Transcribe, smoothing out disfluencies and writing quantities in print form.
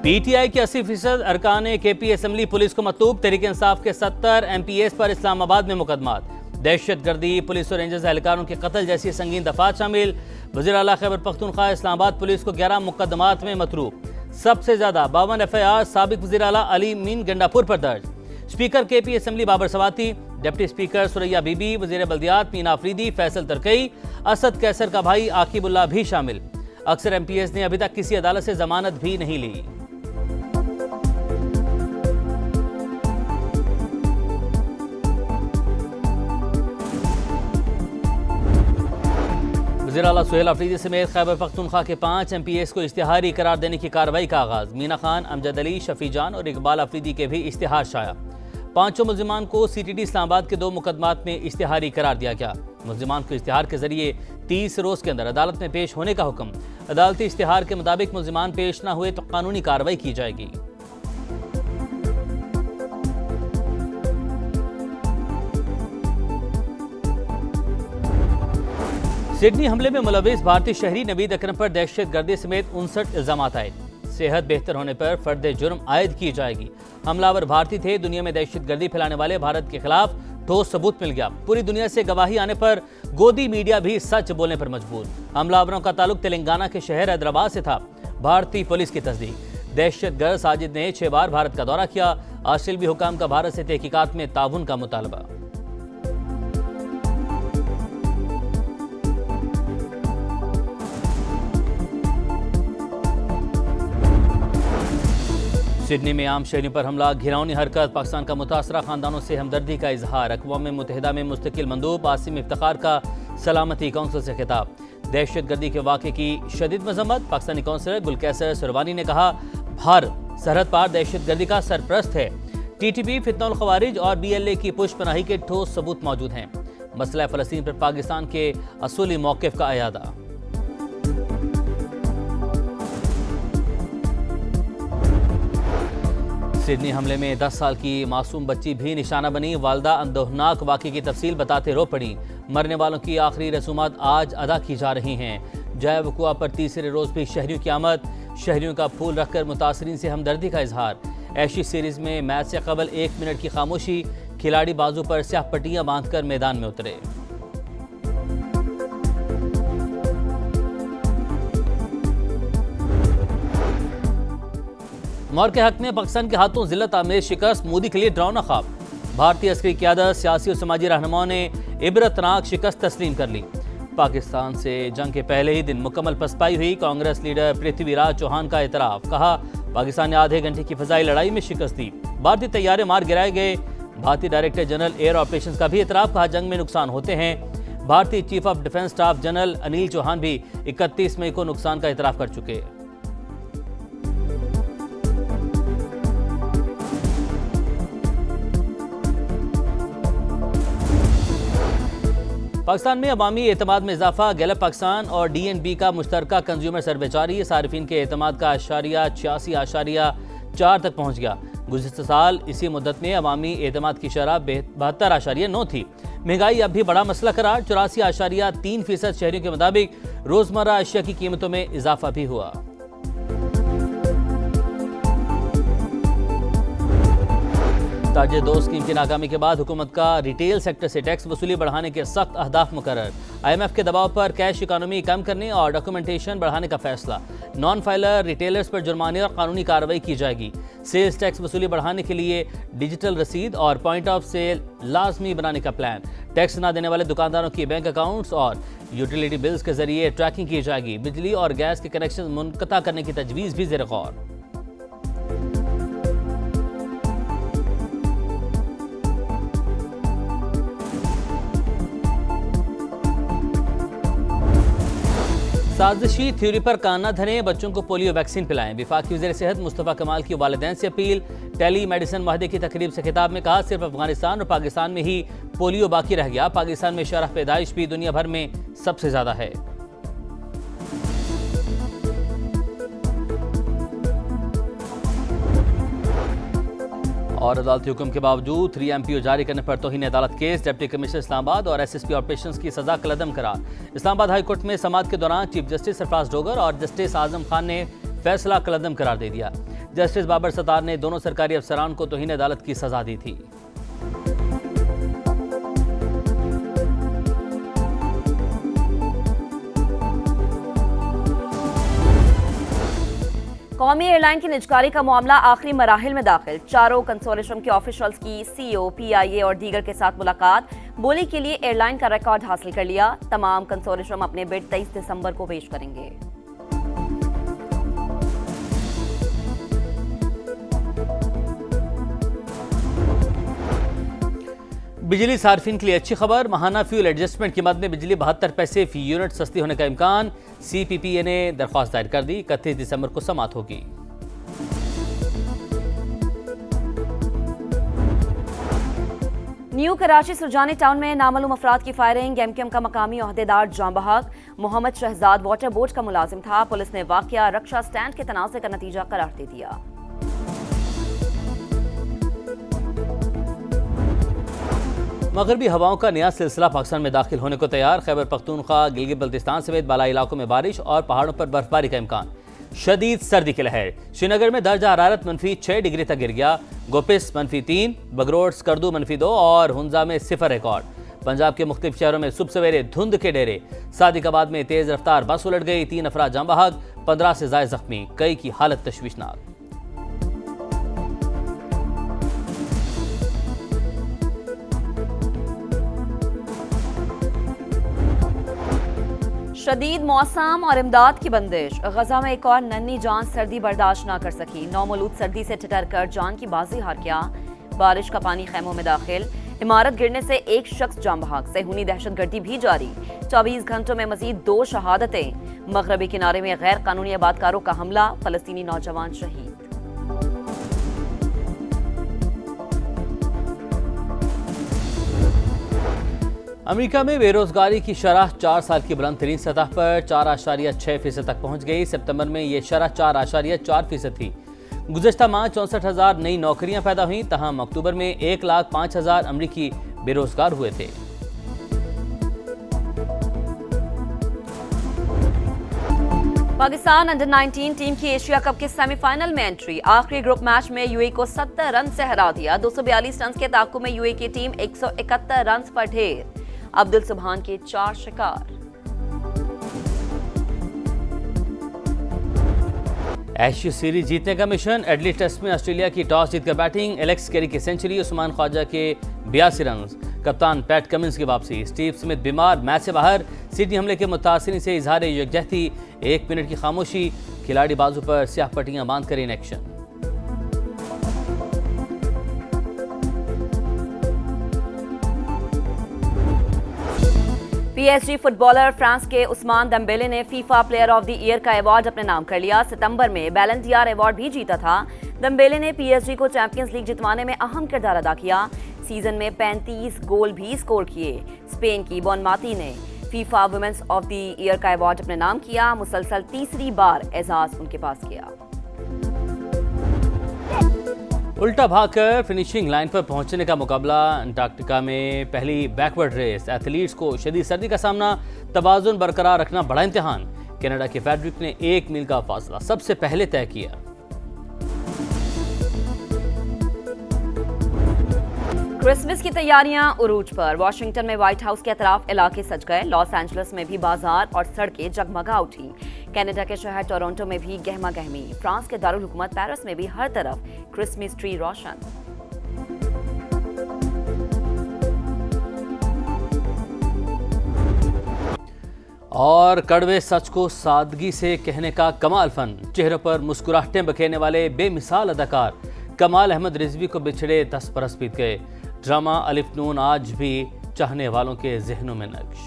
PTI के 80% अरकान KP assembly police को मतलूब। तहरीक इंसाफ के 70 MPs पर इस्लामाबाद में मुकदमात। दहशत गर्दी, पुलिस और रेंजर्स एहलकारों के कत्ल जैसी संगीन दफात शामिल। वज़ीर आला खैबर पख्तूनख्वा इस्लामाबाद पुलिस को 11 मुकदमात में मतलूब। सबसे ज्यादा 52 FIR साबिक वज़ीर आला अली मीन गंडापुर पर दर्ज। Speaker KP assembly Babar Swati, deputy speaker Suraiya Bibi, वज़ीर बल्दियात मीना अफरीदी, फैसल तरकई, असद कैसर का भाई आकिबुल्ला भी शामिल। अक्सर MPs ने अभी तक किसी अदालत से जमानत भी नहीं ली। वज़ीर आला सुहेल अफरीदी समेत खैबर पख्तूनख्वा के 5 MPs को इश्तिहारी करार देने की कार्रवाई का आगाज। मीना खान, अमजद अली, शफी जान और इकबाल अफरीदी के भी इश्तिहार शाया। 5 मुल्जिमान को CTD इस्लामाबाद के 2 मुकदमात में इश्तिहारी करार दिया गया। मुल्जिमान को इश्तिहार के जरिए 30 रोज के अंदर अदालत में पेश होने का हुक्म। अदालती इश्तिहार के मुताबिक मुल्जिमान पेश न हुए तो कानूनी कार्रवाई की जाएगी। सिडनी हमले में मुलविस भारतीय शहरी नवीद अकरम पर दहशत गर्दी समेत 59 इल्जाम आए। सेहत बेहतर होने पर फर्द जुर्म आयद की जाएगी। हमलावर भारतीय थे। दुनिया में दहशत गर्दी फैलाने वाले भारत के खिलाफ ठोस सबूत मिल गया। पूरी दुनिया से गवाही आने पर गोदी मीडिया भी सच बोलने पर मजबूर। हमलावरों का ताल्लुक तेलंगाना के शहर हैदराबाद से था। भारतीय पुलिस की तस्दीक। दहशतगर्द साजिद ने 6 बार भारत का दौरा किया। ऑस्ट्रेलियाई हुकाम का भारत से तहकीकात में ताउन का मुतालबा। सिडनी में आम शहरियों पर हमला, घिनौनी हरकत। पाकिस्तान का मुतासरा खानदानों से हमदर्दी का इजहार। अक़वाम मुत्तहिदा में मुस्तकिल मंदूब आसिम इफ्तिखार का सलामती कौंसिल से खिताब। दहशत गर्दी के वाक़े की शदीद मजम्मत। पाकिस्तानी कौंसलर गुलकैसर सुरवानी ने कहा, भारत सरहद पार दहशत गर्दी का सरप्रस्त है। TTP, फितनउल ख़वारिज और BLA की पुष्पनाही के ठोस सबूत मौजूद हैं। मसला फ़लस्तीन पर पाकिस्तान के असूली मौक़िफ़ का अयादा। सिडनी हमले में 10 साल की मासूम बच्ची भी निशाना बनी। वालदा अंदोहनाक वाक़े की तफसील बताते रो पड़ी। मरने वालों की आखिरी रसूमात आज अदा की जा रही हैं। जाए वक़ुआ पर तीसरे रोज़ भी शहरियों की आमद। शहरियों का फूल रखकर मुतासरीन से हमदर्दी का इजहार। ऐशी सीरीज़ में मैच से कबल 1 मिनट की खामोशी। खिलाड़ी बाजू पर स्याह पट्टियाँ बांधकर मैदान में उतरे। मौर के हक में पाकिस्तान के हाथों जिल्लत आमेज शिकस्त। मोदी के लिए डरावना ख्वाब। भारतीय अस्करी क़यादत, सियासी और समाजी रहनुमाओं ने इबरतनाक शिकस्त तस्लीम कर ली। पाकिस्तान से जंग के पहले ही दिन मुकम्मल पसपाई हुई। कांग्रेस लीडर पृथ्वीराज चौहान का एतराफ़। कहा, पाकिस्तान ने आधे घंटे की फ़िज़ाई लड़ाई में शिकस्त दी। भारतीय तैयारे मार गिराए गए। भारतीय डायरेक्टर जनरल एयर ऑपरेशन का भी एतराफ़। कहा, जंग में नुकसान होते हैं। भारतीय chief of defence staff general Anil Chauhan भी 31 मई को नुकसान का एतराफ़ कर चुके। पाकिस्तान में अवामी एतमाद में इजाफा। गैलप पाकिस्तान और DNB का मुश्तरका कंज्यूमर सर्वे जारी। सारिफिन के एतमाद का आशारिया 86.4 तक पहुँच गया। गुज़िश्ता साल इसी मुद्दत में अवामी एतमाद की शरह 72.9 थी। महंगाई अब भी बड़ा मसला करार। 84.3% शहरियों के मुताबिक रोज़मर्रा अशिया की कीमतों में इजाफा भी हुआ। ताजे 2 स्कीम की नाकामी के बाद हुकूमत का रिटेल सेक्टर से टैक्स वसूली बढ़ाने के सख्त अहदाफ मुकर्रर। IMF के दबाव पर कैश इकानमी कम करने और डॉक्यूमेंटेशन बढ़ाने का फैसला। नॉन फाइलर रिटेलर्स पर जुर्माने और कानूनी कार्रवाई की जाएगी। सेल्स टैक्स वसूली बढ़ाने के लिए डिजिटल रसीद और पॉइंट ऑफ सेल लाजमी बनाने का प्लान। टैक्स न देने वाले दुकानदारों की बैंक अकाउंट्स और यूटिलिटी बिल्स के जरिए ट्रैकिंग की जाएगी। बिजली और गैस के कनेक्शन मुनक़ता करने की तजवीज़ भी ज़ेर गौर। साजिशी थ्योरी पर कान न धरें, बच्चों को पोलियो वैक्सीन पिलाएं। वफाकी वज़ीर सेहत मुस्तफ़ा कमाल की वालिदैन से अपील। टेली मेडिसिन माहदे की तकरीब से खिताब में कहा, सिर्फ अफगानिस्तान और पाकिस्तान में ही पोलियो बाकी रह गया। पाकिस्तान में शरह पैदाइश भी दुनिया भर में सबसे ज़्यादा है। और अदालती हुक्म के बावजूद 3 MPO जारी करने पर तौहीन अदालत केस। डिप्टी कमिश्नर इस्लामाबाद और SSP ऑपरेशंस की सजा कलअदम करार। इस्लामाबाद हाई कोर्ट में समाअत के दौरान चीफ जस्टिस सरफराज डोगर और जस्टिस आजम खान ने फैसला कलअदम करार दे दिया। जस्टिस बाबर सत्तार ने दोनों सरकारी अफसरान को तौहीन अदालत की सजा दी थी। कौमी एयरलाइन की निजकारी का मामला आखिरी मराहिल में दाखिल। चारों कंसोर्टियम के ऑफिशियल्स की सीईओ, पीआईए और दीगर के साथ मुलाकात। बोली के लिए एयरलाइन का रिकॉर्ड हासिल कर लिया। तमाम कंसोर्टियम अपने बिड 23 दिसंबर को पेश करेंगे। बिजली सार्फिन के लिए अच्छी खबर। माहाना फ्यूल एडजस्टमेंट की मद में बिजली 72 पैसे फी यूनिट सस्ती होने का इम्कान। सीपीपीए ने दरख्वास्त दायर कर दी। 31 दिसंबर को समाअत होगी। न्यू कराची सुरजानी टाउन में नामालूम अफराद की फायरिंग। एमक्यूएम का मकामी ओहदेदार जाँ बहक मोहम्मद शहजाद वाटर बोर्ड का मुलाजिम था। पुलिस ने वाकया रक्षा स्टैंड के तनाज़े का नतीजा करार दे दिया। मगरबी हवाओं का नया सिलसिला पाकिस्तान में दाखिल होने को तैयार। खैबर पख्तूनख्वा, गिलगित बल्तिस्तान समेत बालाई इलाकों में बारिश और पहाड़ों पर बर्फबारी का इम्कान। शदीद सर्दी की लहर। श्रीनगर में दर्जा हरारत -6 डिग्री तक गिर गया। गोपिस -3, बगरोट, स्कर्दू -2 और हुंजा में 0 रिकॉर्ड। पंजाब के मुख्तलिफ शहरों में सुबह सवेरे धुंध के डेरे। सादिकाबाद में तेज रफ्तार बस उलट गई। 3 अफराद जाँ बहक, 15 से ज्यादा जख्मी। कई की हालत तशवीशनाक। शदीद मौसम और इमदाद की बंदिश। गजा में एक और नन्ही जान सर्दी बर्दाश्त न कर सकी। नौमौलूद सर्दी से ठिठर कर जान की बाजी हार गया। बारिश का पानी खैमों में दाखिल। इमारत गिरने से एक शख्स जाँ बहक। सेहूनी दहशतगर्दी भी जारी। 24 घंटों में मजीद 2 शहादतें। मगरबी किनारे में गैर कानूनी आबादकारों का हमला। फलस्तीनी नौजवान शहीद। अमेरिका में बेरोजगारी की शरह 4 साल की बुलंद तरीन सतह पर 4.6% तक पहुंच गई। सितंबर में यह शरह 4.4% थी। गुज़श्ता माह 64,000 नई नौकरियां पैदा हुई। तहम अक्टूबर में 1,05,000 अमरीकी बेरोजगार हुए थे। पाकिस्तान अंडर 19 टीम की एशिया कप के सेमीफाइनल में एंट्री। आखिरी ग्रुप मैच में यूएई को 70 रन से हरा दिया। 242 रन के ताक़ुब में यूएई की टीम 171 रन पर ढेर। अब्दुल सुबहान के 4 शिकार। एशिया सीरीज जीतने का मिशन। एडली टेस्ट में ऑस्ट्रेलिया की टॉस जीतकर बैटिंग। एलेक्स कैरी की सेंचुरी। उस्मान ख्वाजा के 82 रन। कप्तान पैट कमिंस की वापसी। स्टीव स्मिथ बीमार, मैच से बाहर। सिडनी हमले के मुतासिरीन से इजहार यकजहती। 1 मिनट की खामोशी। खिलाड़ी बाजू पर स्याह पट्टियां बांधकर in action. PSG footballer France के उस्मान डेम्बेले ने FIFA player of the year का अवार्ड अपने नाम कर लिया। सितंबर में बैलन डी'आर अवार्ड भी जीता था। डेम्बेले ने पीएसजी को चैंपियंस लीग जितवाने में अहम किरदार अदा किया। सीजन में 35 गोल भी स्कोर किए। स्पेन की बोनमाती ने FIFA women's of the year का अवार्ड अपने नाम किया। मुसलसल तीसरी बार एजाज उनके पास किया। उल्टा भागकर फिनिशिंग लाइन पर पहुंचने का मुकाबला। अंटार्कटिका में पहली बैकवर्ड रेस। एथलीट्स को शदीद सर्दी का सामना। तवाज़ुन बरकरार रखना बड़ा इम्तिहान। कनाडा के फेडरिक ने 1 मील का फासला सबसे पहले तय किया। क्रिसमस की तैयारियां उरूज पर। वाशिंगटन में व्हाइट हाउस के अतराफ इलाके सज गए। लॉस एंजलिस में भी बाजार और सड़कें जगमगा उठी। कनाडा के शहर टोरंटो में भी गहमा गहमी। फ्रांस के दारुल हुकूमत पेरिस में भी हर तरफ क्रिसमस ट्री रोशन। और कड़वे सच को सादगी से कहने का कमाल फन। चेहरों पर मुस्कुराहटें बखेरने वाले बेमिसाल अदाकार कमाल अहमद रिजवी को बिछड़े 10 बरस बीत गए। ड्रामा अलिफ नून आज भी चाहने वालों के जहनों में नक्श।